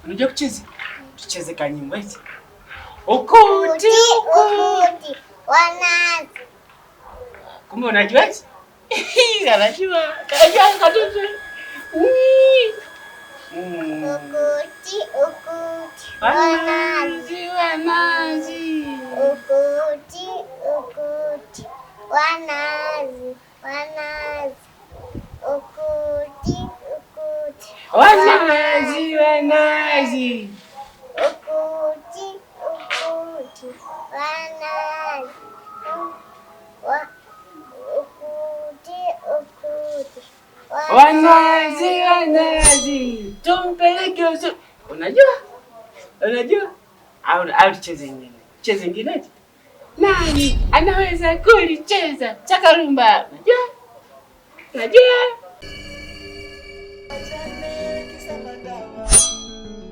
Unajua kucheza? Tucheze kanyimbo hizi. Ukuti ukuti wanazi. Kumbe unajua? Anajua. Kajua katoto. Ukuti ukuti wanazi wanazi. Ukuti ukuti wanazi wanazi. Ukuti ukuti wanazi wanazi. Ukuti ukuti wanazi. Ukuti ukuti wanazi wanazi. Tumpeleke uso. Unajua? Unajua? Au tucheze nyingine. Cheze nyingine. Nani anaweza kulicheza chakarumba? Unajua? Unajua?